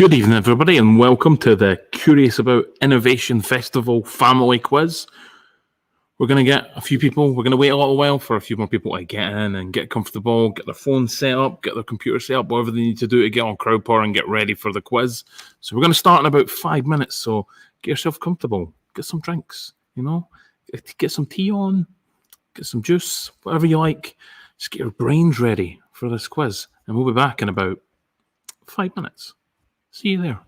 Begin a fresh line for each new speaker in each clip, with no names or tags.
Good evening, everybody, and welcome to the Curious About Innovation Festival Family Quiz. We're going to get a few people, we're going to wait a little while for a few more people to get in and get comfortable, get their phones set up, get their computer set up, whatever they need to do to get on CrowdPower and get ready for the quiz. So we're going to start in about 5 minutes, so get yourself comfortable, get some drinks, get some tea on, get some juice, whatever you like. Just get your brains ready for this quiz, and we'll be back in about 5 minutes. See you there.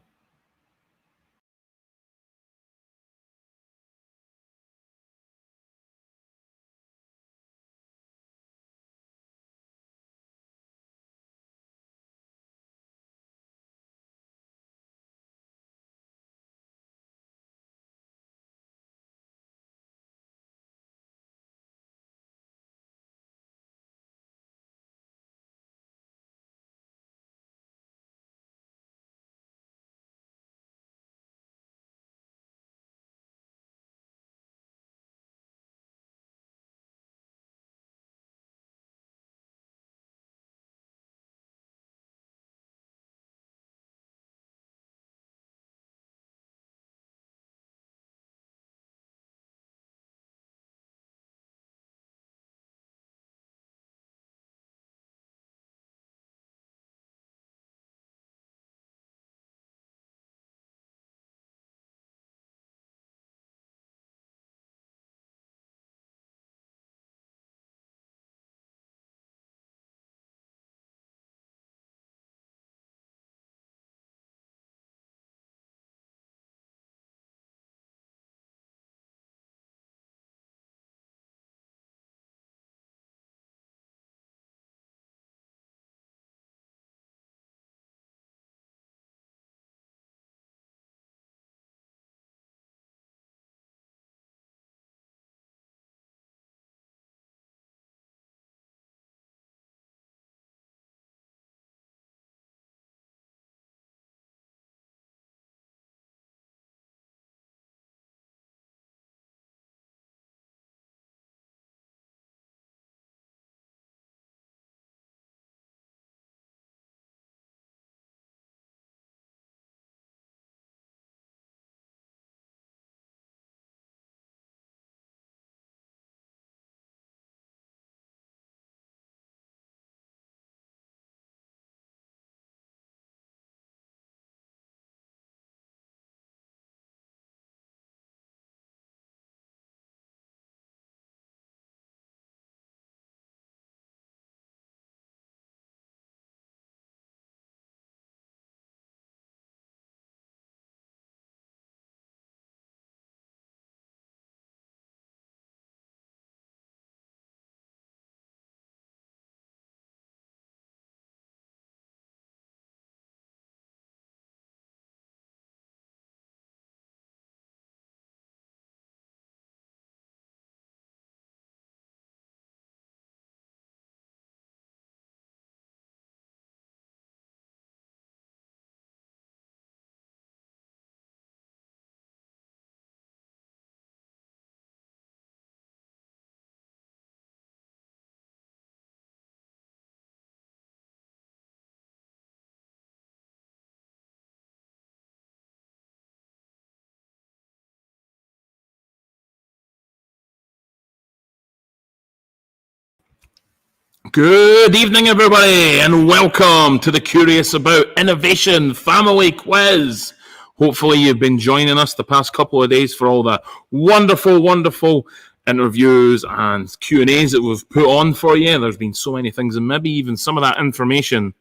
Good evening, everybody, and welcome to the Curious About Innovation Family Quiz. Hopefully you've been joining us the past couple of days for all the wonderful interviews and Q&As that we've put on for you. There's been so many things, and maybe even some of that information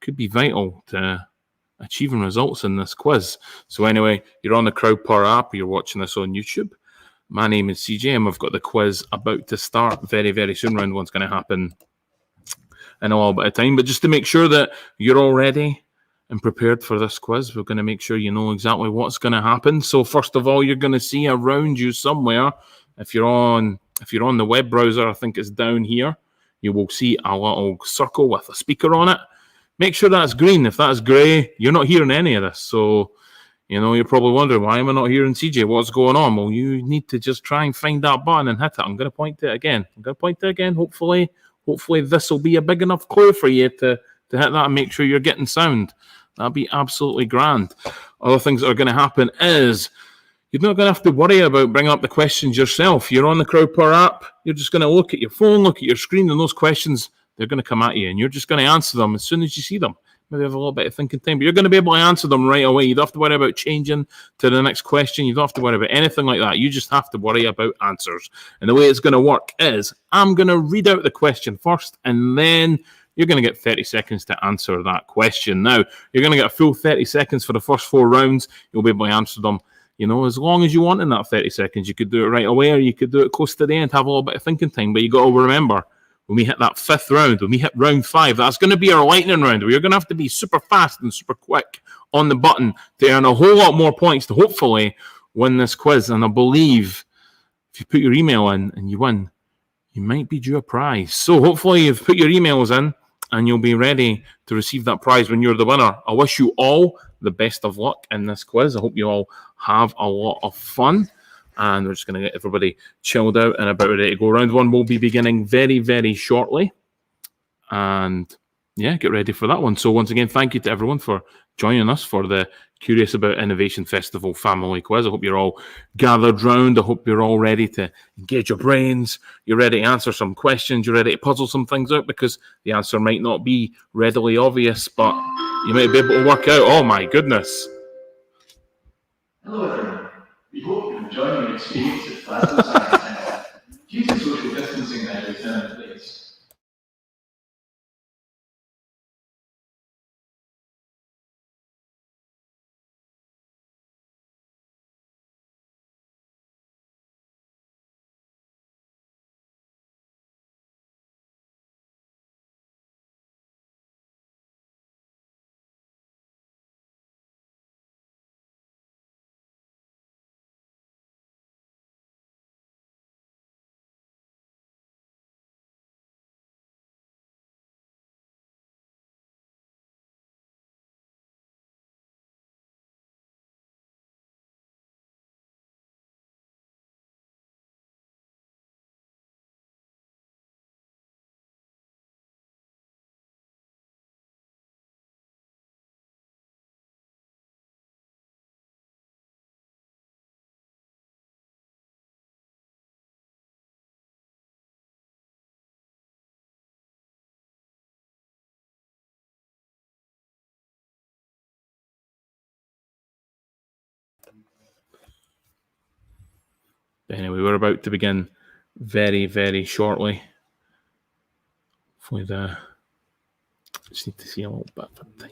could be vital to achieving results in this quiz. So anyway, you're on the CrowdPower app, or you're watching this on YouTube. My name is CJ, and we've got the quiz about to start very soon. Round one's going to happen in a little bit of time. But just to make sure that you're all ready and prepared for this quiz, we're going to make sure you know exactly what's going to happen. So first of all, you're going to see around you somewhere, if you're on the web browser, I think it's down here, you will see a little circle with a speaker on it. Make sure that's green. If that's grey, you're not hearing any of this. So you're probably wondering, why am I not hearing CJ? What's going on? Well, you need to just try and find that button and hit it. I'm going to point to it again. Hopefully this will be a big enough clue for you to hit that and make sure you're getting sound. That'd be absolutely grand. Other things that are going to happen is you're not going to have to worry about bringing up the questions yourself. You're on the Crowdpower app. You're just going to look at your phone, look at your screen, and those questions, they're going to come at you, and you're just going to answer them as soon as you see them. Maybe have a little bit of thinking time, but you're going to be able to answer them right away. You don't have to worry about changing to the next question. You don't have to worry about anything like that. You just have to worry about answers. And the way it's going to work is I'm going to read out the question first, and then you're going to get 30 seconds to answer that question. Now, you're going to get a full 30 seconds for the first 4 rounds. You'll be able to answer them, as long as you want in that 30 seconds. You could do it right away, or you could do it close to the end, have a little bit of thinking time. But you got to remember, when we hit that 5th round, when we hit round 5, that's going to be our lightning round, where you're going to have to be super fast and super quick on the button to earn a whole lot more points to hopefully win this quiz. And I believe if you put your email in and you win, you might be due a prize. So hopefully you've put your emails in and you'll be ready to receive that prize when you're the winner. I wish you all the best of luck in this quiz. I hope you all have a lot of fun. And we're just going to get everybody chilled out and about ready to go. Round 1 will be beginning very, very shortly. And yeah, get ready for that one. So once again, thank you to everyone for joining us for the Curious About Innovation Festival Family Quiz. I hope you're all gathered round. I hope you're all ready to engage your brains. You're ready to answer some questions. You're ready to puzzle some things out, because the answer might not be readily obvious, but you might be able to work out. Oh my goodness.
Hello everyone. We hope you enjoy your experience at Glasgow Science Centre. Due to social distancing measures now in place,
Anyway, we're about to begin very, very shortly. Just need to see a little bit of time.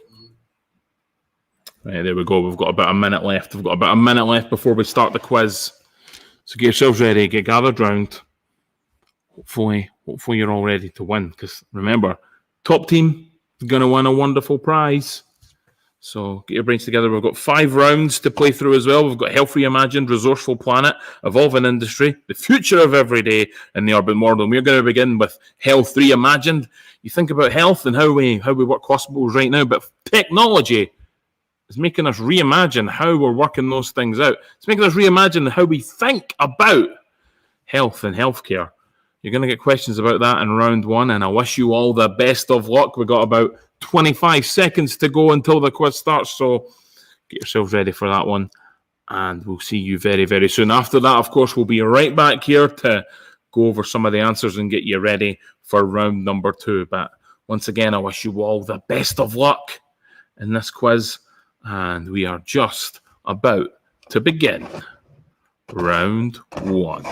Right, there we go. We've got about a minute left. We've got about a minute left before we start the quiz. So get yourselves ready, get gathered round. Hopefully you're all ready to win, because remember, top team is going to win a wonderful prize. So get your brains together. We've got 5 rounds to play through as well. We've got Health Reimagined, Resourceful Planet, Evolving Industry, The Future of Every Day, and The Urban World. And we're going to begin with Health Reimagined. You think about health and how we work hospitals right now, but technology is making us reimagine how we're working those things out. It's making us reimagine how we think about health and healthcare. You're going to get questions about that in round 1, and I wish you all the best of luck. We've got about 25 seconds to go until the quiz starts, so get yourselves ready for that one, and we'll see you very, very soon. After that, of course, we'll be right back here to go over some of the answers and get you ready for round number 2. But once again, I wish you all the best of luck in this quiz, and we are just about to begin round 1.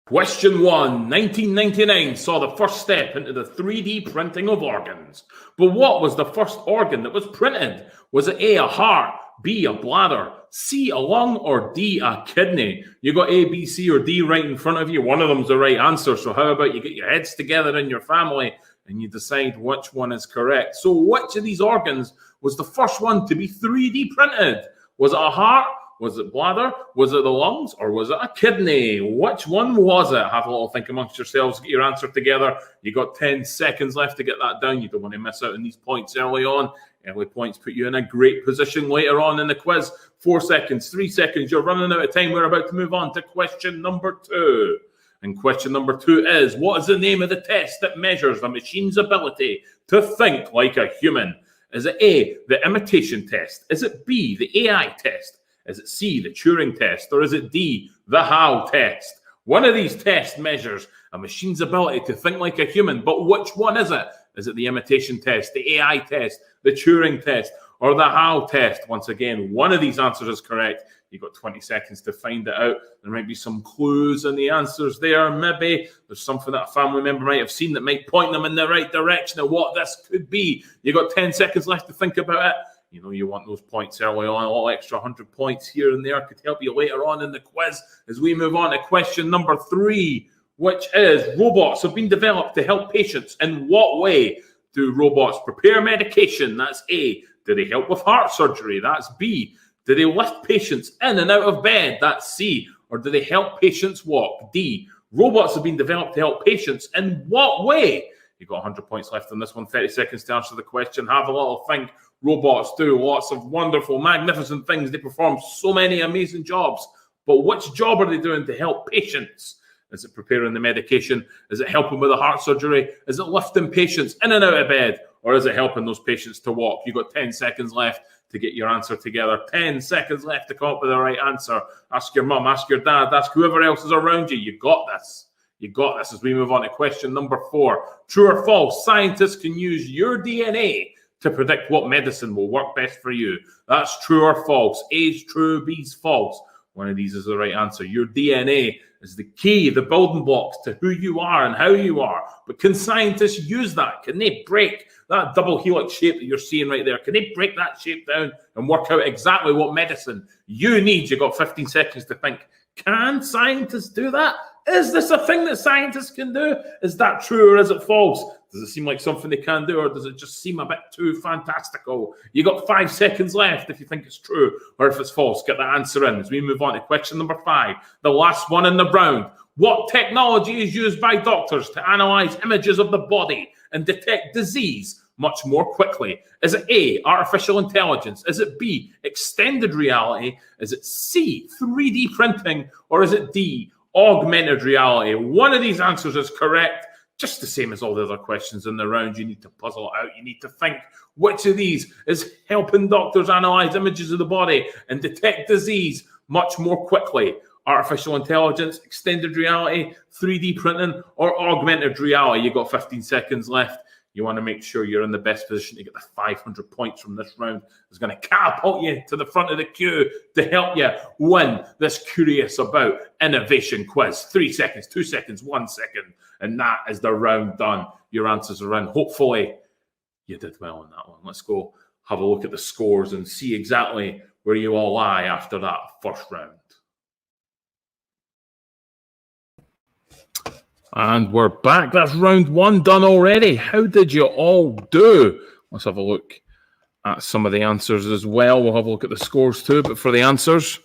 Question 1. 1999 saw the first step into the 3D printing of organs. But what was the first organ that was printed? Was it A, a heart, B, a bladder, C, a lung, or D, a kidney? You got A, B, C, or D right in front of you. One of them's the right answer. So how about you get your heads together in your family and you decide which one is correct? So which of these organs was the first one to be 3D printed? Was it a heart? Was it bladder? Was it the lungs? Or was it a kidney? Which one was it? Have a little think amongst yourselves. Get your answer together. You got 10 seconds left to get that down. You don't want to miss out on these points early on. Early points put you in a great position later on in the quiz. 4 seconds, 3 seconds. You're running out of time. We're about to move on to question number 2. And question number 2 is, what is the name of the test that measures a machine's ability to think like a human? Is it A, the imitation test? Is it B, the AI test? Is it C, the Turing test? Or is it D, the how test? One of these tests measures a machine's ability to think like a human, but which one is it? Is it the imitation test, the AI test, the Turing test, or the how test? Once again, one of these answers is correct. You've got 20 seconds to find it out. There might be some clues in the answers there. Maybe there's something that a family member might have seen that might point them in the right direction of what this could be. You've got 10 seconds left to think about it. You know, you want those points early on. A little extra 100 points here and there could help you later on in the quiz as we move on to question number 3, which is, robots have been developed to help patients. In what way do robots prepare medication? That's A. Do they help with heart surgery? That's B. Do they lift patients in and out of bed? That's C. Or do they help patients walk? D. Robots have been developed to help patients. In what way? You've got 100 points left on this one, 30 seconds to answer the question. Have a little think. Robots do lots of wonderful, magnificent things. They perform so many amazing jobs. But which job are they doing to help patients? Is it preparing the medication? Is it helping with the heart surgery? Is it lifting patients in and out of bed? Or is it helping those patients to walk? You've got 10 seconds left to get your answer together. 10 seconds left to come up with the right answer. Ask your mum, ask your dad, ask whoever else is around you. You got this. You got this as we move on to question number 4. True or false? Scientists can use your DNA to predict what medicine will work best for you. That's true or false. A's true, B's false. One of these is the right answer. Your DNA is the key, the building blocks to who you are and how you are. But can scientists use that? Can they break that double helix shape that you're seeing right there? Can they break that shape down and work out exactly what medicine you need? You've got 15 seconds to think. Can scientists do that? Is this a thing that scientists can do? Is that true or is it false? Does it seem like something they can do, or does it just seem a bit too fantastical? You got 5 seconds left if you think it's true or if it's false. Get the answer in as we move on to question number 5, the last one in the round. What technology is used by doctors to analyze images of the body and detect disease much more quickly? Is it A, artificial intelligence? Is it B, extended reality? Is it C, 3D printing? Or is it D, augmented reality? One of these answers is correct. Just the same as all the other questions in the round, you need to puzzle it out. You need to think which of these is helping doctors analyze images of the body and detect disease much more quickly. Artificial intelligence, extended reality, 3D printing, or augmented reality. You've got 15 seconds left. You want to make sure you're in the best position to get the 500 points from this round. It's going to catapult you to the front of the queue to help you win this Curious About Innovation quiz. 3 seconds, 2 seconds, 1 second. And that is the round done. Your answers are in. Hopefully, you did well on that one. Let's go have a look at the scores and see exactly where you all lie after that first round. And we're back. That's round 1 done already. How did you all do? Let's have a look at some of the answers as well. We'll have a look at the scores too. But for the answers,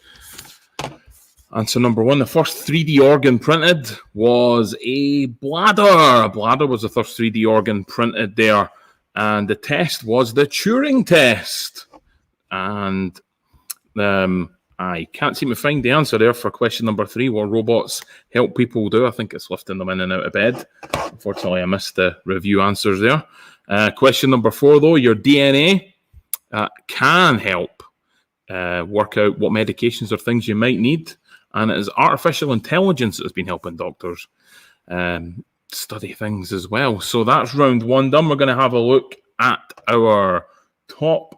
answer number 1, the first 3D organ printed was a bladder. A bladder was the first 3D organ printed there. And the test was the Turing test. And I can't seem to find the answer there for question number 3, what robots help people do. I think it's lifting them in and out of bed. Unfortunately, I missed the review answers there. Question number 4, though, your DNA can help work out what medications or things you might need. And it is artificial intelligence that has been helping doctors study things as well. So that's round 1 done. We're going to have a look at our top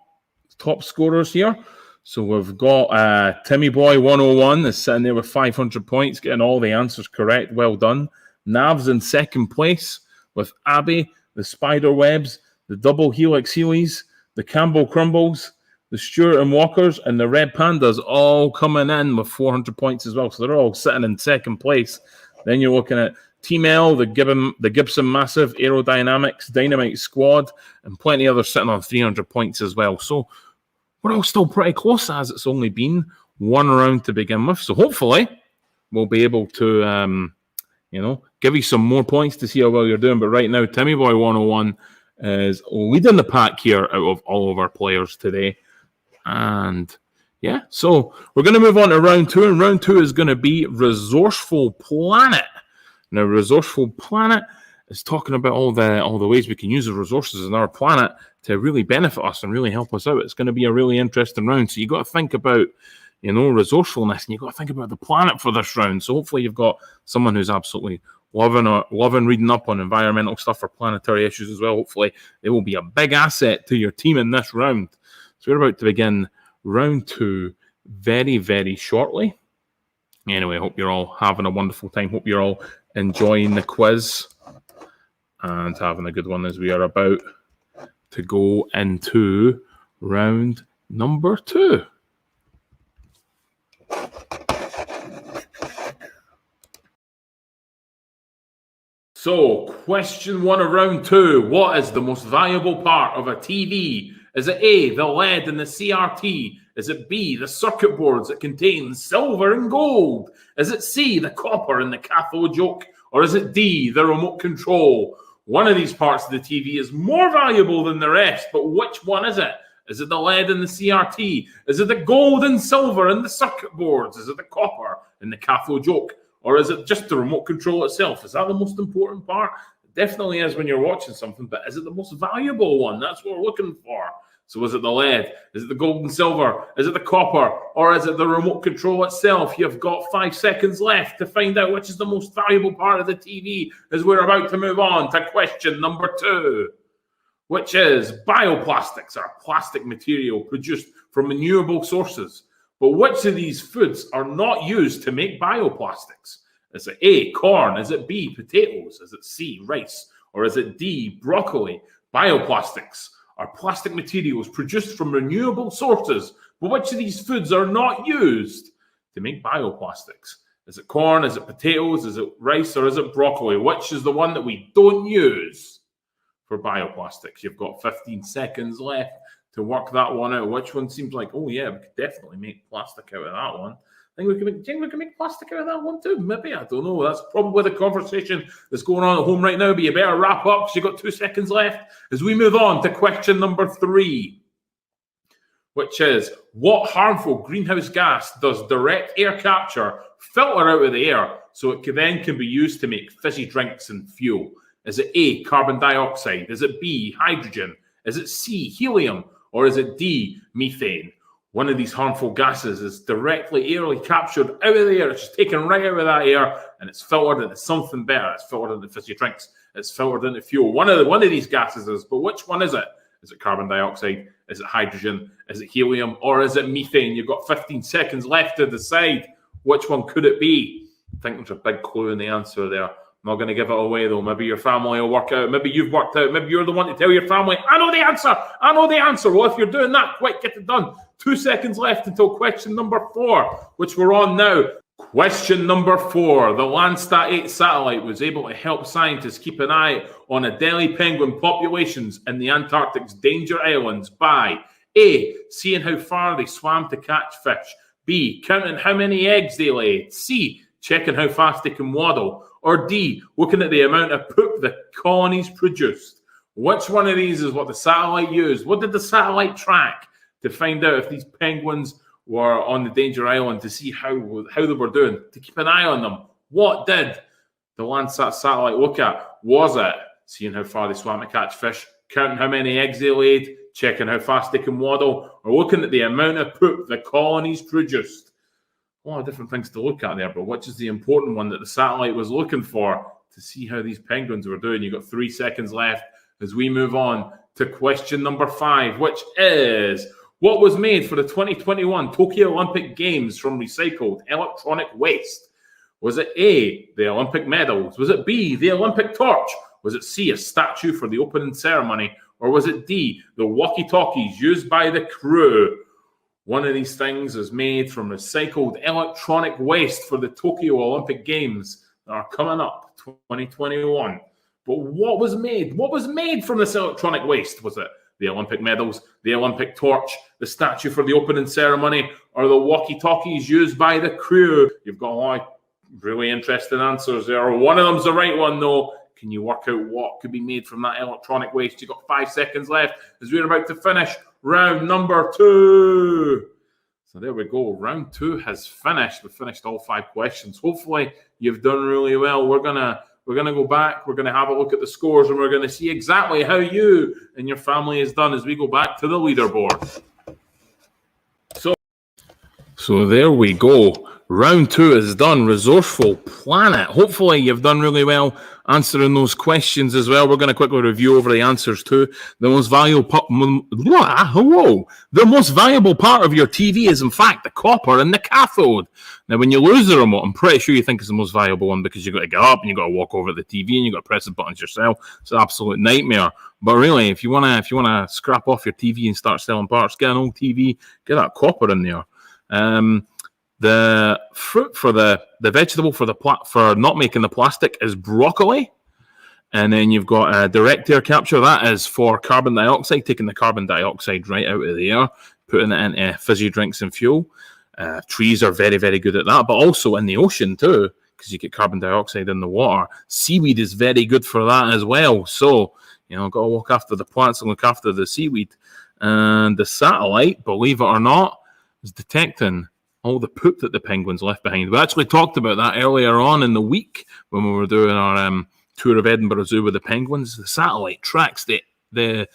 scorers here. So we've got Timmy Boy 101 is sitting there with 500 points, getting all the answers correct. Well done. Nav's in second place with Abby, the Spider Webs, the Double Helix Heelys, the Campbell Crumbles, the Stewart and Walkers, and the Red Pandas all coming in with 400 points as well. So they're all sitting in second place. Then you're looking at Team L, the Gibson Massive, Aerodynamics, Dynamite Squad, and plenty others sitting on 300 points as well. So we're all still pretty close, as it's only been 1 round to begin with. So hopefully we'll be able to, give you some more points to see how well you're doing. But right now, Timmy Boy 101 is leading the pack here out of all of our players today. And yeah, so we're going to move on to round 2. And round 2 is going to be Resourceful Planet. Now, Resourceful Planet is talking about all the ways we can use the resources in our planet to really benefit us and really help us out. It's going to be a really interesting round. So you got to think about, resourcefulness, and you've got to think about the planet for this round. So hopefully you've got someone who's absolutely loving reading up on environmental stuff or planetary issues as well. Hopefully they will be a big asset to your team in this round. So we're about to begin round 2 very, very shortly. Anyway, I hope you're all having a wonderful time. Hope you're all enjoying the quiz and having a good one as we are about to go into round number 2. So, question 1 of round 2. What is the most valuable part of a TV? Is it A, the LED and the CRT? Is it B, the circuit boards that contain silver and gold? Is it C, the copper and the cathode yoke? Or is it D, the remote control? One of these parts of the TV is more valuable than the rest, but which one is it? Is it the LED and the CRT? Is it the gold and silver and the circuit boards? Is it the copper and the cathode yoke? Or is it just the remote control itself? Is that the most important part? It definitely is when you're watching something, but is it the most valuable one? That's what we're looking for. So is it the LED? Is it the gold and silver? Is it the copper? Or is it the remote control itself? You've got 5 seconds left to find out which is the most valuable part of the TV as we're about to move on to question number 2, which is bioplastics are plastic material produced from renewable sources. But which of these foods are not used to make bioplastics? Is it A, corn? Is it B, potatoes? Is it C, rice? Or is it D, broccoli? Bioplastics are plastic materials produced from renewable sources, but which of these foods are not used to make bioplastics? Is it corn? Is it potatoes? Is it rice? Or is it broccoli? Which is the one that we don't use for bioplastics? You've got 15 seconds left to work that one out. Which one seems like, oh yeah, we could definitely make plastic out of that one. I think we can make plastic out of that one too. Maybe, I don't know. That's probably the conversation that's going on at home right now, but you better wrap up because you've got 2 seconds left as we move on to question number 3, which is, what harmful greenhouse gas does direct air capture filter out of the air so it can be used to make fizzy drinks and fuel? Is it A, carbon dioxide? Is it B, hydrogen? Is it C, helium? Or is it D, methane? One of these harmful gases is directly airily captured out of the air. It's just taken right out of that air, and it's filtered into something better. It's filtered into fizzy drinks. It's filtered into fuel. One of these gases is, but which one is it? Is it carbon dioxide? Is it hydrogen? Is it helium? Or is it methane? You've got 15 seconds left to decide which one could it be. I think there's a big clue in the answer there. I'm not going to give it away, though. Maybe your family will work out. Maybe you've worked out. Maybe you're the one to tell your family, I know the answer. I know the answer. Well, if you're doing that, quick, get it done. 2 seconds left until question number 4, which we're on now. Question number 4. The Landsat 8 satellite was able to help scientists keep an eye on Adelie penguin populations in the Antarctic's danger islands by A, seeing how far they swam to catch fish. B, counting how many eggs they laid. C, checking how fast they can waddle. Or D, looking at the amount of poop the colonies produced. Which one of these is what the satellite used? What did the satellite track to find out if these penguins were on the danger island, to see how they were doing, to keep an eye on them? What did the Landsat satellite look at? Was it seeing how far they swam to catch fish, counting how many eggs they laid, checking how fast they can waddle, or looking at the amount of poop the colonies produced? A lot of different things to look at there, but which is the important one that the satellite was looking for to see how these penguins were doing? You've got 3 seconds left as we move on to question number 5, which is, what was made for the 2021 Tokyo Olympic Games from recycled electronic waste? Was it A, the Olympic medals? Was it B, the Olympic torch? Was it C, a statue for the opening ceremony? Or was it D, the walkie-talkies used by the crew? One of these things is made from recycled electronic waste for the Tokyo Olympic Games that are coming up, 2021. But what was made? What was made from this electronic waste? Was it the Olympic medals, the Olympic torch, the statue for the opening ceremony, or the walkie-talkies used by the crew? You've got a lot of really interesting answers there. One of them's the right one, though. Can you work out what could be made from that electronic waste? You've got 5 seconds left as we're about to finish round number 2. So there we go. Round 2 has finished. We've finished all 5 questions. Hopefully you've done really well. We're gonna go back. We're gonna have a look at the scores, and we're gonna see exactly how you and your family has done as we go back to the leaderboard. So there we go. Round 2 is done. Resourceful Planet. Hopefully you've done really well answering those questions as well. We're going to quickly review over the answers too. The most valuable part of your TV is in fact the copper and the cathode. Now when you lose the remote, I'm pretty sure you think it's the most valuable one because you've got to get up and you've got to walk over to the TV and you've got to press the buttons yourself. It's an absolute nightmare. But really, if you wanna scrap off your TV and start selling parts, get an old TV, get that copper in there. The fruit for the vegetable for not making the plastic is broccoli, and then you've got direct air capture. That is for carbon dioxide, taking the carbon dioxide right out of the air, putting it into fizzy drinks and fuel. Trees are very, very good at that, but also in the ocean too, because you get carbon dioxide in the water. Seaweed is very good for that as well. So got to look after the plants and look after the seaweed. And the satellite, believe it or not, is detecting all the poop that the penguins left behind. We actually talked about that earlier on in the week when we were doing our tour of Edinburgh Zoo with the penguins. The satellite tracks the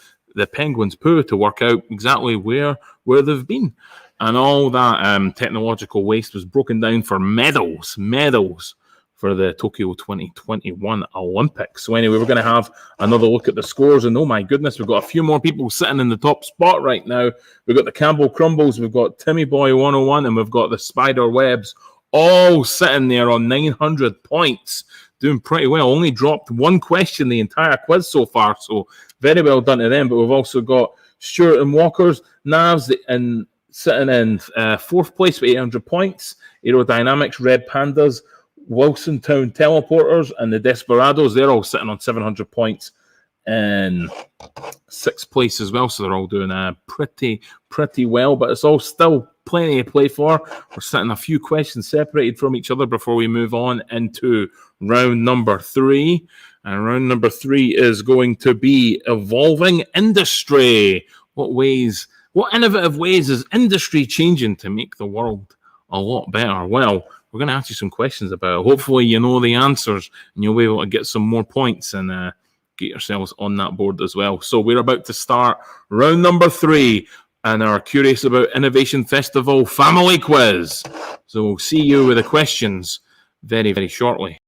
penguins' poo to work out exactly where they've been. And all that technological waste was broken down for medals for the Tokyo 2021 Olympics. So anyway, we're going to have another look at the scores, and oh my goodness, we've got a few more people sitting in the top spot right now. We've got the Campbell Crumbles, we've got Timmy Boy 101, and we've got the Spider Webs all sitting there on 900 points, doing pretty well. Only dropped one question the entire quiz so far, so very well done to them. But we've also got Stuart and Walker's, Navs, and sitting in 4th place with 800 points, Aerodynamics, Red Pandas, Wilson Town Teleporters, and the Desperados. They're all sitting on 700 points in 6th place as well, so they're all doing pretty well, but it's all still plenty to play for. We're sitting a few questions separated from each other before we move on into round number 3, and round number 3 is going to be evolving industry. What innovative ways is industry changing to make the world a lot better? Well, we're going to ask you some questions about it. Hopefully you know the answers and you'll be able to get some more points and get yourselves on that board as well. So we're about to start round number 3 and our Curious About Innovation Festival family quiz. So we'll see you with the questions very, very shortly.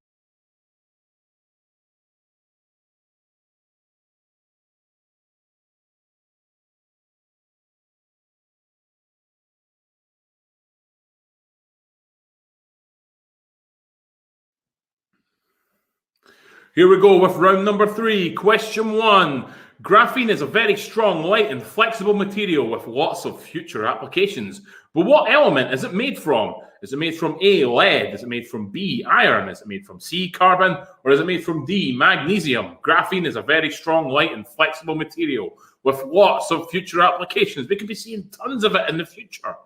Here we go with round number 3. Question 1. Graphene is a very strong, light, and flexible material with lots of future applications. But what element is it made from? Is it made from A, lead? Is it made from B, iron? Is it made from C, carbon? Or is it made from D, magnesium? Graphene is a very strong, light, and flexible material with lots of future applications. We could be seeing tons of it in the future.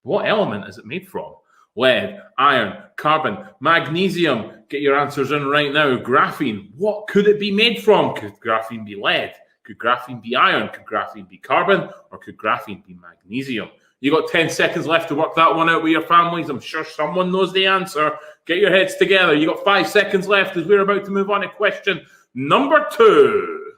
What element is it made from? Lead, iron, carbon, magnesium. Get your answers in right now. Graphene. What could it be made from? Could graphene be lead? Could graphene be iron? Could graphene be carbon? Or could graphene be magnesium? You got 10 seconds left to work that one out with your families. I'm sure someone knows the answer. Get your heads together. You got 5 seconds left as we're about to move on to question number 2.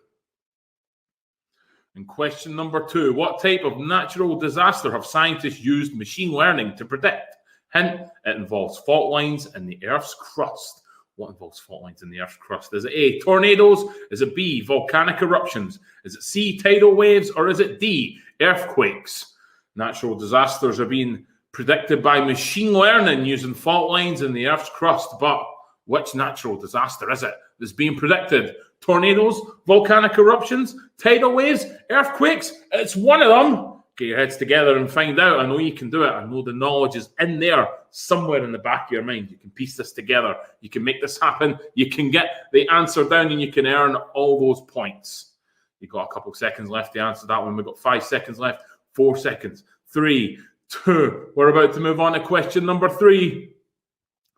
And question number 2. What type of natural disaster have scientists used machine learning to predict? Hint, it involves fault lines in the Earth's crust. What involves fault lines in the Earth's crust? Is it A, tornadoes? Is it B, volcanic eruptions? Is it C, tidal waves? Or is it D, earthquakes? Natural disasters are being predicted by machine learning using fault lines in the Earth's crust. But which natural disaster is it that's being predicted? Tornadoes, volcanic eruptions, tidal waves, earthquakes? It's one of them. Get your heads together and find out. I know you can do it. I know the knowledge is in there somewhere in the back of your mind. You can piece this together. You can make this happen. You can get the answer down and you can earn all those points. You've got a couple seconds left to answer that one. We've got 5 seconds left. 4 seconds. 3, 2. We're about to move on to question number 3,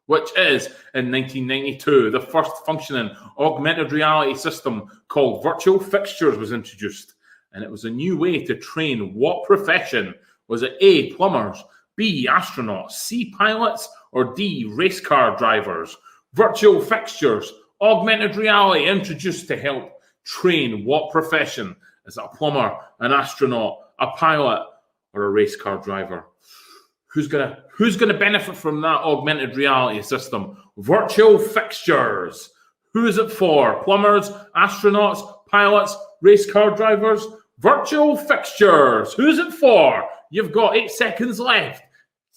which is in 1992, the first functioning augmented reality system called virtual fixtures was introduced. And it was a new way to train what profession? Was it A, plumbers, B, astronauts, C, pilots, or D, race car drivers? Virtual fixtures, augmented reality introduced to help train what profession? Is it a plumber, an astronaut, a pilot, or a race car driver? Who's gonna benefit from that augmented reality system? Virtual fixtures. Who is it for? Plumbers, astronauts, pilots, race car drivers? Virtual fixtures. Who's it for? You've got 8 seconds left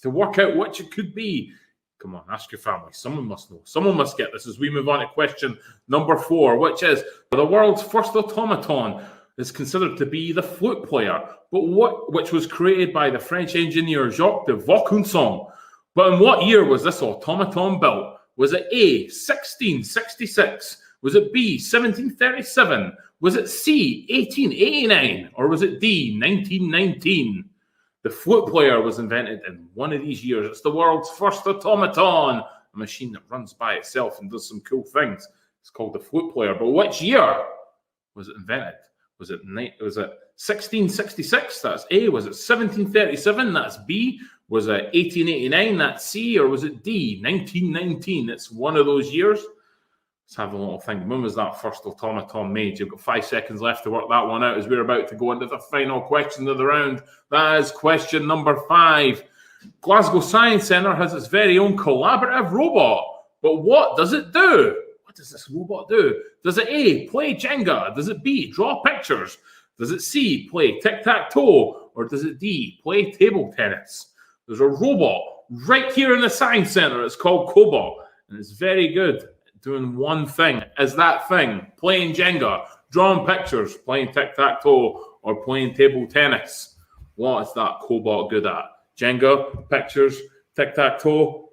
to work out which it could be. Come on, ask your family. Someone must know. Someone must get this as we move on to question number 4, which is the world's first automaton is considered to be the flute player, which was created by the French engineer Jacques de Vaucanson. But in what year was this automaton built? Was it A, 1666? Was it B, 1737? Was it C, 1889? Or was it D, 1919? The flute player was invented in one of these years. It's the world's first automaton, a machine that runs by itself and does some cool things. It's called the flute player. But which year was it invented? Was it 1666? That's A. Was it 1737? That's B. Was it 1889? That's C. Or was it D, 1919? It's one of those years. Let's have a little think. When was that first automaton made? You've got 5 seconds left to work that one out as we're about to go into the final question of the round. That is question number 5. Glasgow Science Centre has its very own collaborative robot. But what does it do? What does this robot do? Does it A, play Jenga? Does it B, draw pictures? Does it C, play tic-tac-toe? Or does it D, play table tennis? There's a robot right here in the Science Centre. It's called Cobot, and it's very good at doing one thing. Is that thing playing Jenga, drawing pictures, playing tic-tac-toe, or playing table tennis? What is that Cobot good at? Jenga, pictures, tic-tac-toe,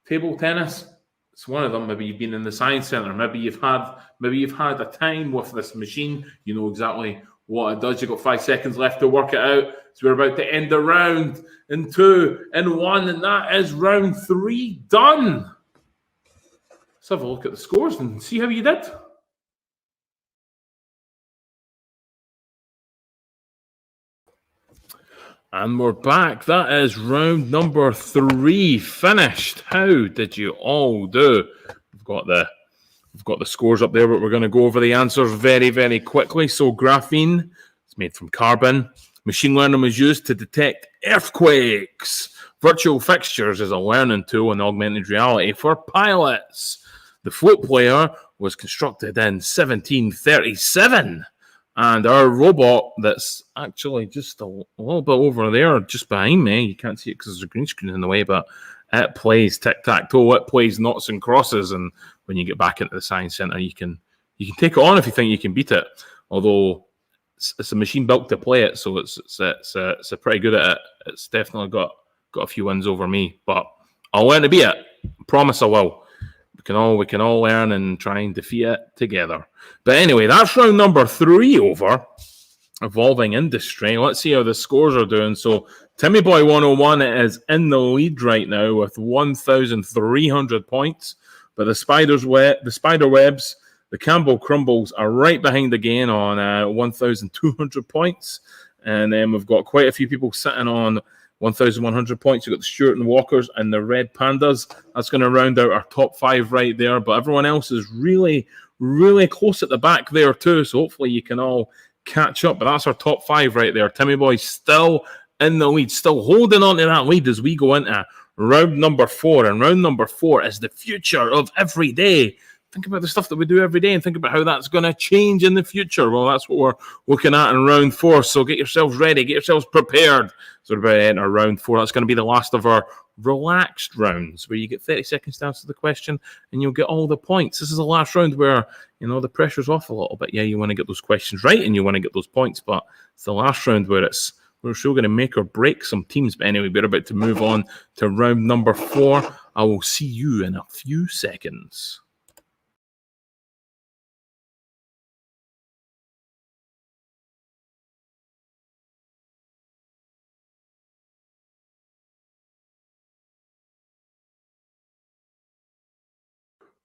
table tennis? It's one of them. Maybe you've been in the Science Centre. Maybe you've had a time with this machine. You know exactly what it does. You've got 5 seconds left to work it out. So we're about to end the round in 2, in 1, and that is round 3 done. Let's have a look at the scores and see how you did. And we're back. That is round number 3 finished. How did you all do? We've got the scores up there, but we're going to go over the answers very, very quickly. So graphene is made from carbon. Machine learning was used to detect earthquakes. Virtual fixtures is a learning tool in augmented reality for pilots. The flute player was constructed in 1737. And our robot that's actually just a little bit over there, just behind me, you can't see it because there's a green screen in the way, but it plays tic-tac-toe, it plays noughts and crosses, and when you get back into the Science Centre, you can take it on if you think you can beat it. Although it's a machine built to play it, so it's pretty good at it. It's definitely got a few wins over me, but I'll learn to beat it. Promise I will. We can all learn and try and defeat it together. But anyway, that's round number 3 over. Evolving industry. Let's see how the scores are doing. So Timmy Boy 101 is in the lead right now with 1,300 points. But the spider webs, the Campbell Crumbles are right behind again on 1,200 points. And then we've got quite a few people sitting on 1,100 points. You've got the Stewart and Walkers and the Red Pandas. That's going to round out our top 5 right there. But everyone else is really, really close at the back there too. So hopefully you can all catch up. But that's our top 5 right there. Timmy Boy's still in the lead, still holding on to that lead as we go into round number 4. And round number 4 is the future of every day. Think about the stuff that we do every day and think about how that's going to change in the future. Well, that's what we're looking at in round 4. So get yourselves ready, get yourselves prepared. So we're about to enter round 4. That's going to be the last of our relaxed rounds where you get 30 seconds to answer the question and you'll get all the points. This is the last round where, the pressure's off a little bit. Yeah, you want to get those questions right and you want to get those points, but it's the last round where we're still going to make or break some teams. But anyway, we're about to move on to round number 4. I will see you in a few seconds.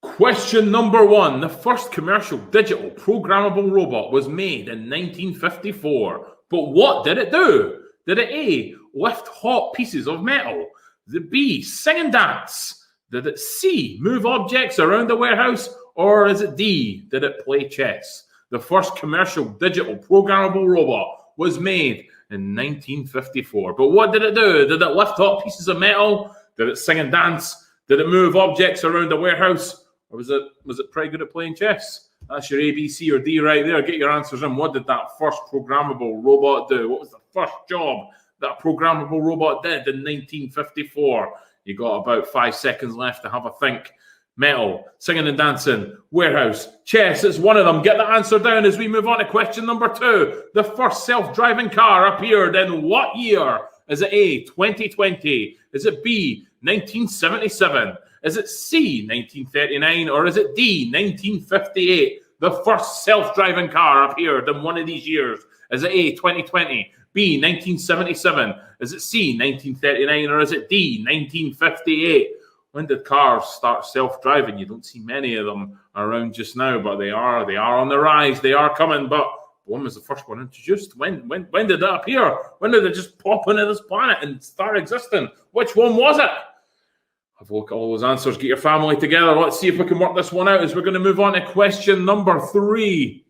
Question number 1. The first commercial digital programmable robot was made in 1954. But what did it do? Did it A, lift hot pieces of metal? Did it B, sing and dance? Did it C, move objects around the warehouse? Or is it D, did it play chess? The first commercial digital programmable robot was made in 1954. But what did it do? Did it lift hot pieces of metal? Did it sing and dance? Did it move objects around the warehouse? Or was it pretty good at playing chess? That's your A, B, C, or D right there. Get your answers in. What did that first programmable robot do? What was the first job that programmable robot did in 1954? You got about 5 seconds left to have a think. Metal, singing and dancing, warehouse, chess. It's one of them. Get the answer down as we move on to question number 2. The first self-driving car appeared in what year? Is it A, 2020? Is it B, 1977? Is it C, 1939? Or is it D, 1958? The first self-driving car appeared in one of these years. Is it A, 2020? B, 1977? Is it C, 1939? Or is it D, 1958? When did cars start self-driving? You don't see many of them around just now, but they are on the rise. They are coming, but when was the first one introduced? When did that appear? When did it just pop into this planet and start existing? Which one was it? Have a look at all those answers. Get your family together. Let's see if we can work this one out as we're going to move on to question number 3.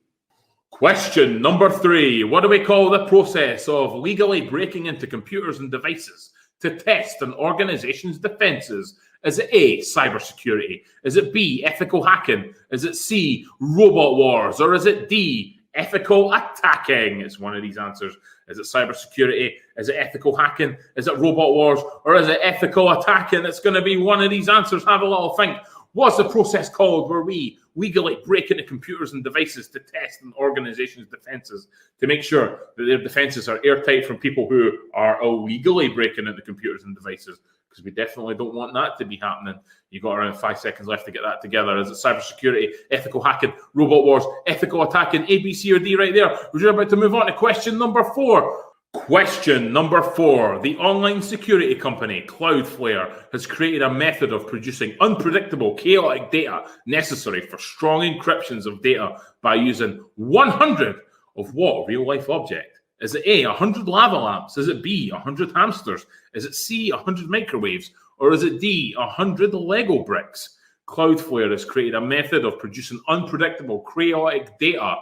Question number 3. What do we call the process of legally breaking into computers and devices to test an organization's defenses? Is it A, cybersecurity? Is it B, ethical hacking? Is it C, robot wars? Or is it D, ethical attacking? It's one of these answers. Is it cybersecurity? Is it ethical hacking? Is it robot wars? Or is it ethical attacking? It's going to be one of these answers. Have a little think. What's the process called where we legally break into computers and devices to test an organization's defenses to make sure that their defenses are airtight from people who are illegally breaking into computers and devices? Because we definitely don't want that to be happening. You've got around 5 seconds left to get that together. Is it cybersecurity, ethical hacking, robot wars, ethical attacking, A, B, C, or D right there? We're about to move on to question number 4. Question number 4. The online security company Cloudflare has created a method of producing unpredictable, chaotic data necessary for strong encryptions of data by using 100 of what real-life object? Is it A, 100 lava lamps? Is it B, 100 hamsters? Is it C, 100 microwaves? Or is it D, 100 Lego bricks? Cloudflare has created a method of producing unpredictable, chaotic data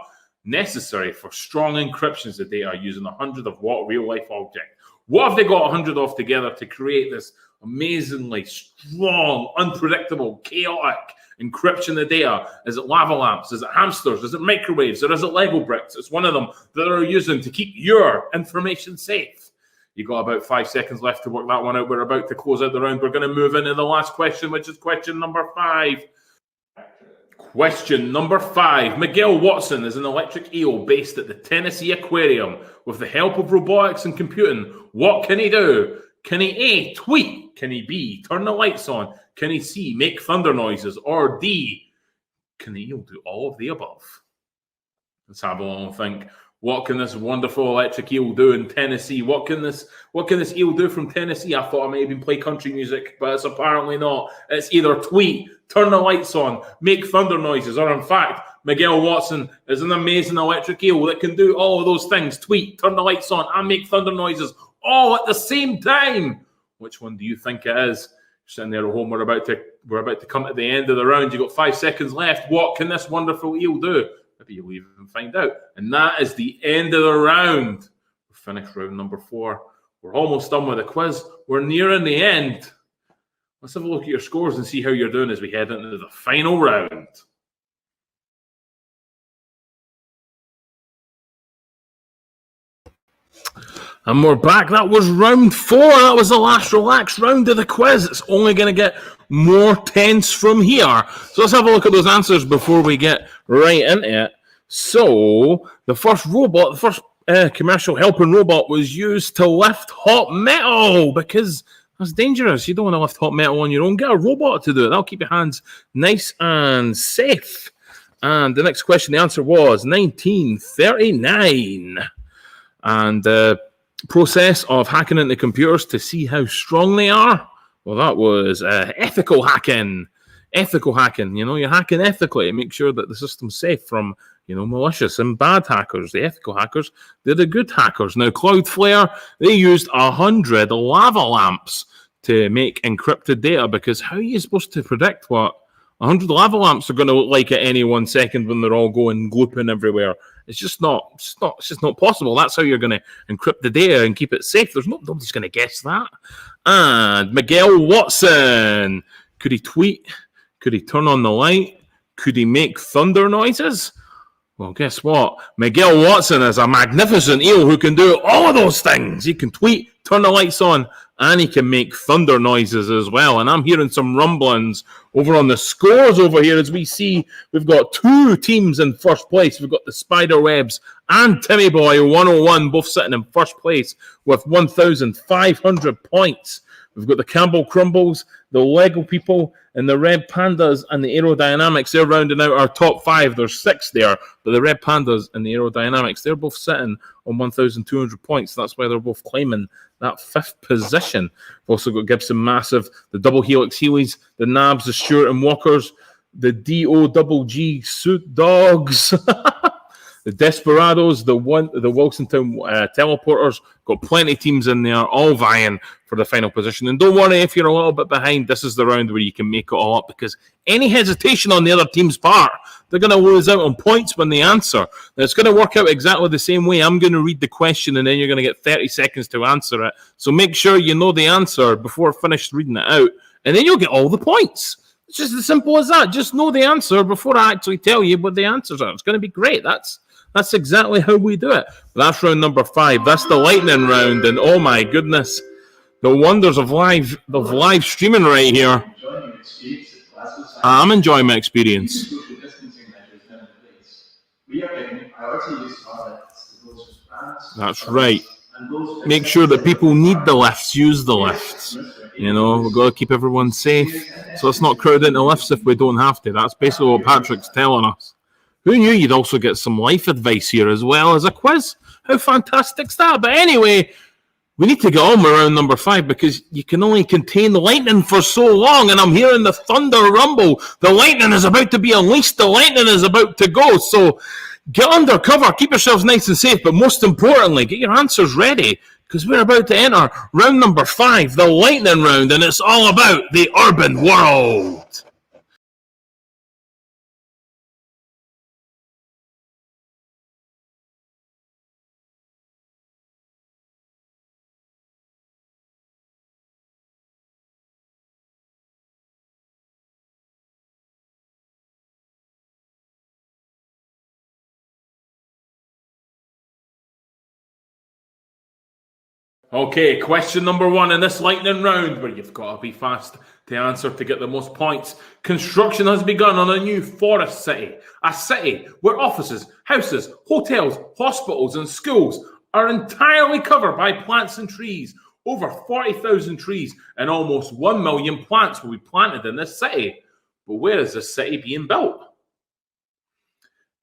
necessary for strong encryptions of data using 100 of what real-life object? What have they got 100 of together to create this amazingly strong, unpredictable, chaotic encryption of data? Is it lava lamps? Is it hamsters? Is it microwaves? Or is it Lego bricks? It's one of them that they're using to keep your information safe. You've got about 5 seconds left to work that one out. We're about to close out the round. We're going to move into the last question, which is question number 5. Question number 5. Miguel Watson is an electric eel based at the Tennessee Aquarium. With the help of robotics and computing, what can he do? Can he A, tweet? Can he B, turn the lights on? Can he C, make thunder noises? Or D, can the eel do all of the above? Let's have a little think. What can this wonderful electric eel do in Tennessee? What can this eel do from Tennessee? I thought I may even play country music, but it's apparently not. It's either tweet, turn the lights on, make thunder noises, or in fact, Miguel Watson is an amazing electric eel that can do all of those things. Tweet, turn the lights on, and make thunder noises all at the same time. Which one do you think it is? Sitting there at home, we're about to come to the end of the round. You've got 5 seconds left. What can this wonderful eel do? Maybe you'll even find out. And that is the end of the round. We've finished round number 4. We're almost done with the quiz. We're nearing the end. Let's have a look at your scores and see how you're doing as we head into the final round. And we're back. That was round 4. That was the last relaxed round of the quiz. It's only going to get more tense from here. So let's have a look at those answers before we get right into it. So the first commercial helping robot was used to lift hot metal, because that's dangerous. You don't want to lift hot metal on your own. Get a robot to do it. That'll keep your hands nice and safe. And the next question, the answer was 1939. And the process of hacking into computers to see how strong they are, well, that was ethical hacking. Ethical hacking, you're hacking ethically to make sure that the system's safe from, malicious and bad hackers. The ethical hackers, they're the good hackers. Now, Cloudflare, they used 100 lava lamps to make encrypted data, because how are you supposed to predict what 100 lava lamps are going to look like at any 1 second when they're all going glooping everywhere? It's just not possible. That's how you're going to encrypt the data and keep it safe. Nobody's going to guess that. And Miguel Watson, could he tweet? Could he turn on the light? Could he make thunder noises? Well, guess what? Miguel Watson is a magnificent eel who can do all of those things. He can tweet, turn the lights on, and he can make thunder noises as well. And I'm hearing some rumblings over on the scores over here as we see we've got 2 teams in first place. We've got the Spiderwebs and Timmy Boy 101 both sitting in first place with 1,500 points. We've got the Campbell Crumbles, the Lego people, and the Red Pandas and the Aerodynamics. They're rounding out our top 5. There's 6 there, but the Red Pandas and the Aerodynamics, they're both sitting on 1,200 points. That's why they're both claiming that 5th position. We've also got Gibson Massive, the Double Helix Heelys, the Nabs, the Stewart and Walkers, the DOGG Suit Dogs, the Desperados, the Wilsontown Teleporters. Got plenty of teams in there, all vying for the final position. And don't worry if you're a little bit behind. This is the round where you can make it all up, because any hesitation on the other team's part, they're going to lose out on points when they answer. Now, it's going to work out exactly the same way. I'm going to read the question, and then you're going to get 30 seconds to answer it. So make sure you know the answer before I finish reading it out, and then you'll get all the points. It's just as simple as that. Just know the answer before I actually tell you what the answers are. It's going to be great. That's exactly how we do it. That's round number 5. That's the lightning round, and oh my goodness, the wonders of live streaming right here. I'm enjoying my experience. That's right. Make sure that people need the lifts, use the lifts. We've got to keep everyone safe. So let's not crowd into lifts if we don't have to. That's basically what Patrick's telling us. Who knew you'd also get some life advice here as well as a quiz? How fantastic's that? But anyway, we need to get on with round number 5, because you can only contain the lightning for so long, and I'm hearing the thunder rumble. The lightning is about to be unleashed. The lightning is about to go. So get under cover. Keep yourselves nice and safe. But most importantly, get your answers ready, because we're about to enter round number 5, the lightning round, and it's all about the urban world. Okay, question number 1 in this lightning round, where you've got to be fast to answer to get the most points. Construction has begun on a new forest city. A city where offices, houses, hotels, hospitals and schools are entirely covered by plants and trees. Over 40,000 trees and almost 1 million plants will be planted in this city. But where is this city being built?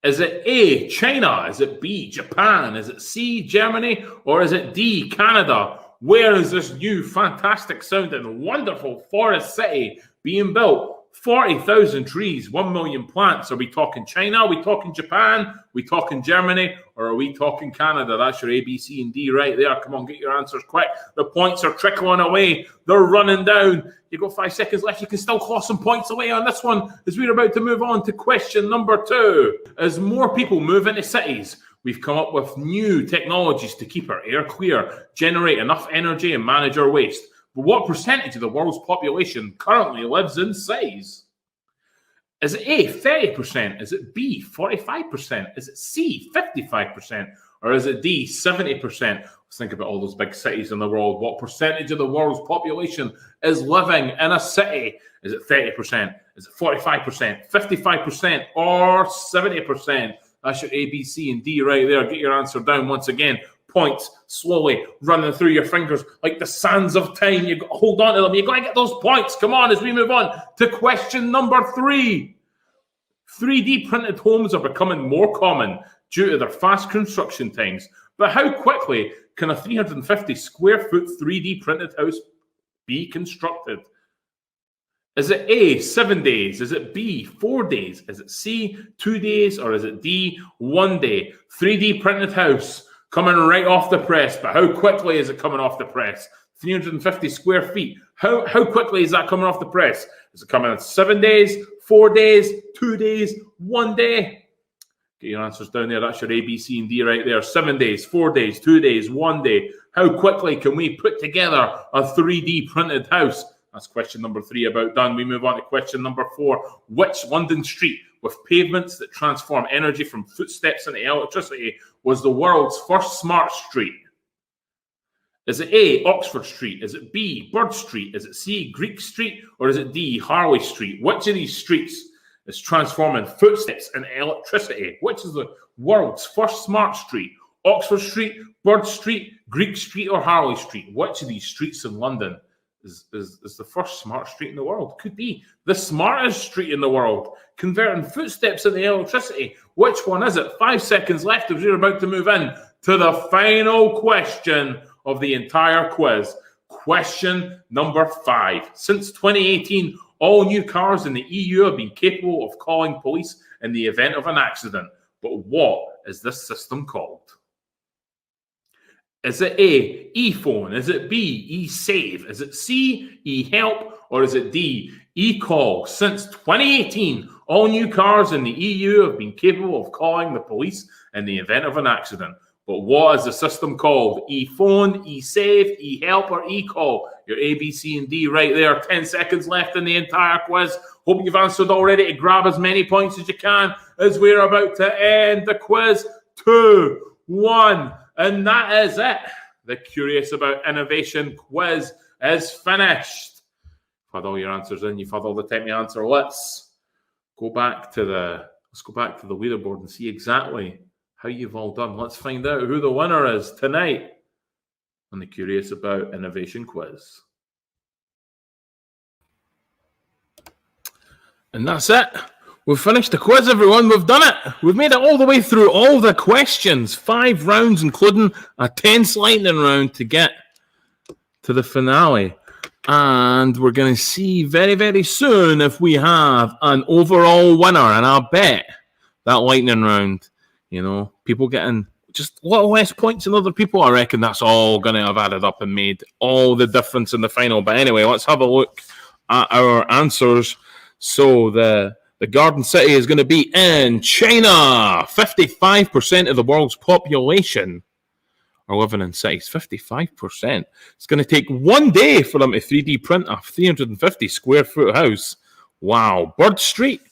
Is it A, China? Is it B, Japan? Is it C, Germany? Or is it D, Canada? Where is this new fantastic sounding wonderful forest city being built? 40,000 trees, 1 million plants. Are we talking China? Are we talking Japan? Are we talking Germany? Or are we talking Canada? That's your A, B, C, and D right there. Come on, get your answers quick. The points are trickling away. They're running down. You've got 5 seconds left. You can still claw some points away on this one as we're about to move on to question number 2. As more people move into cities, we've come up with new technologies to keep our air clear, generate enough energy, and manage our waste. But what percentage of the world's population currently lives in cities? Is it A, 30%? Is it B, 45%? Is it C, 55%? Or is it D, 70%? Let's think about all those big cities in the world. What percentage of the world's population is living in a city? Is it 30%? Is it 45%? 55%? Or 70%? That's your A, B, C, and D right there. Get your answer down once again. Points slowly running through your fingers like the sands of time. You got to hold on to them. You got to get those points. Come on, as we move on to question number 3. 3D printed homes are becoming more common due to their fast construction times. But how quickly can a 350 square foot 3D printed house be constructed? Is it A, 7 days? Is it B, 4 days? Is it C, 2 days? Or is it D, 1 day? 3D printed house coming right off the press. But how quickly is it coming off the press? 350 square feet. How quickly is that coming off the press? Is it coming in 7 days, 4 days, 2 days, 1 day? Get your answers down there. That's your A, B, C, and D right there. 7 days, 4 days, 2 days, 1 day. How quickly can we put together a 3D printed house? That's question number 3 about done. We move on to question number 4. Which London street with pavements that transform energy from footsteps into electricity was the world's first smart street? Is it A, Oxford Street? Is it B, Bird Street? Is it C, Greek Street? Or is it D, Harley Street? Which of these streets is transforming footsteps into electricity? Which is the world's first smart street? Oxford Street, Bird Street, Greek Street, or Harley Street? Which of these streets in London is the first smart street in the world? Could be the smartest street in the world, converting footsteps into electricity. Which one is it? 5 seconds left as we're about to move in to the final question of the entire quiz. Question number 5. Since 2018, all new cars in the EU have been capable of calling police in the event of an accident. But what is this system called? Is it A, ePhone? Is it B, eSave? Is it C, eHelp? Or is it D, eCall? Since 2018, all new cars in the EU have been capable of calling the police in the event of an accident. But what is the system called? ePhone, eSave, eHelp, or eCall? Your A, B, C, and D right there. 10 seconds left in the entire quiz. Hope you've answered already to grab as many points as you can as we're about to end the quiz. 2, 1. And that is it. The Curious About Innovation quiz is finished. You've had all your answers in. You've had all the time to answer. Let's go back to the leaderboard and see exactly how you've all done. Let's find out who the winner is tonight on the Curious About Innovation quiz. And that's it. We've finished the quiz, everyone. We've done it. We've made it all the way through all the questions. 5 rounds, including a tense lightning round to get to the finale. And we're going to see very, very soon if we have an overall winner. And I bet that lightning round, people getting just a little less points than other people, I reckon that's all going to have added up and made all the difference in the final. But anyway, let's have a look at our answers. So the Garden City is going to be in China. 55% of the world's population are living in cities. 55%. It's going to take 1 day for them to 3D print a 350 square foot house. Wow. Bird Street.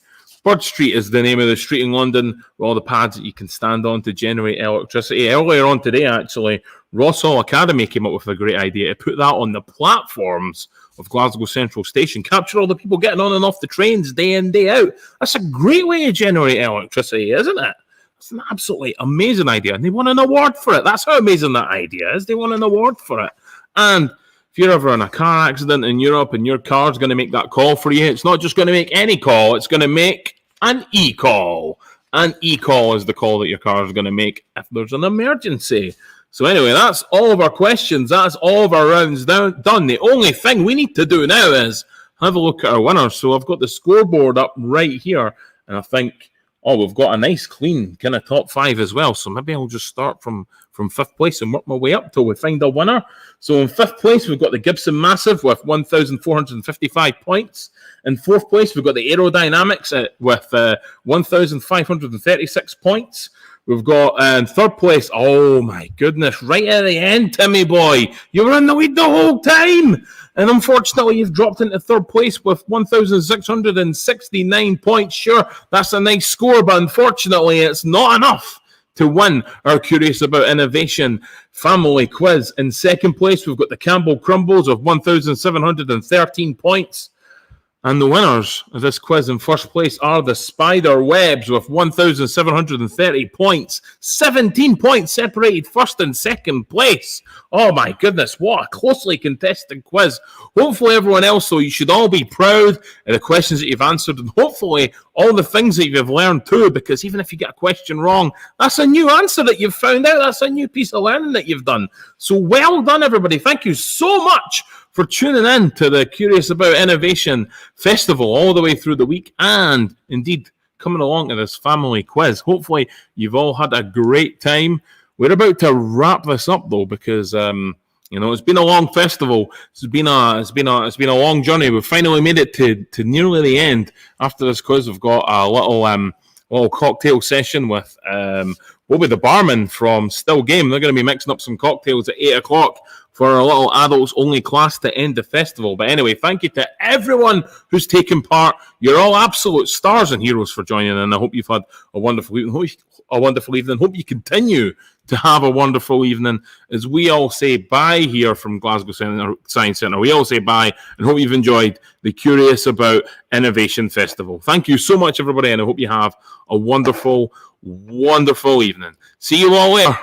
Bird Street is the name of the street in London with all the pads that you can stand on to generate electricity. Earlier on today, actually, Rossall Academy came up with a great idea to put that on the platforms of Glasgow Central Station, capture all the people getting on and off the trains day in, day out. That's a great way to generate electricity, isn't it? It's an absolutely amazing idea, and they won an award for it. That's how amazing that idea is. They won an award for it. And if you're ever in a car accident in Europe and your car's going to make that call for you, it's not just going to make any call, it's going to make an e-call. An e-call is the call that your car is going to make if there's an emergency. So anyway, that's all of our questions. That's all of our rounds done. The only thing we need to do now is have a look at our winners. So I've got the scoreboard up right here, and I think, we've got a nice clean kind of top 5 as well. So maybe I'll just start from 5th place and work my way up till we find a winner. So in 5th place, we've got the Gibson Massive with 1,455 points. In 4th place, we've got the Aerodynamics with 1,536 points. We've got in 3rd place, oh my goodness, right at the end, Timmy boy. You were in the lead the whole time. And unfortunately, you've dropped into 3rd place with 1,669 points. Sure, that's a nice score, but unfortunately, it's not enough to win our Curious About Innovation family quiz. In 2nd place, we've got the Campbell Crumbles of 1,713 points. And the winners of this quiz in 1st place are the Spider Webs with 1,730 points. 17 points separated 1st and 2nd place. Oh my goodness, what a closely contested quiz. Hopefully everyone else, though, you should all be proud of the questions that you've answered, and hopefully all the things that you've learned too, because even if you get a question wrong, that's a new answer that you've found out. That's a new piece of learning that you've done. So well done, everybody. Thank you so much for tuning in to the Curious About Innovation Festival all the way through the week, and indeed coming along to this family quiz. Hopefully you've all had a great time. We're about to wrap this up though, because it's been a long festival. It's been a long journey. We've finally made it to nearly the end. After this quiz, we've got a little cocktail session with Bobby the barman from Still Game. They're going to be mixing up some cocktails at 8:00 for a little adults only class to end the festival. But anyway, thank you to everyone who's taken part. You're all absolute stars and heroes for joining in. I hope you've had a wonderful evening. Hope you continue to have a wonderful evening. As we all say bye here from Glasgow Science Centre, we all say bye and hope you've enjoyed the Curious About Innovation Festival. Thank you so much, everybody, and I hope you have a wonderful, wonderful evening. See you all later.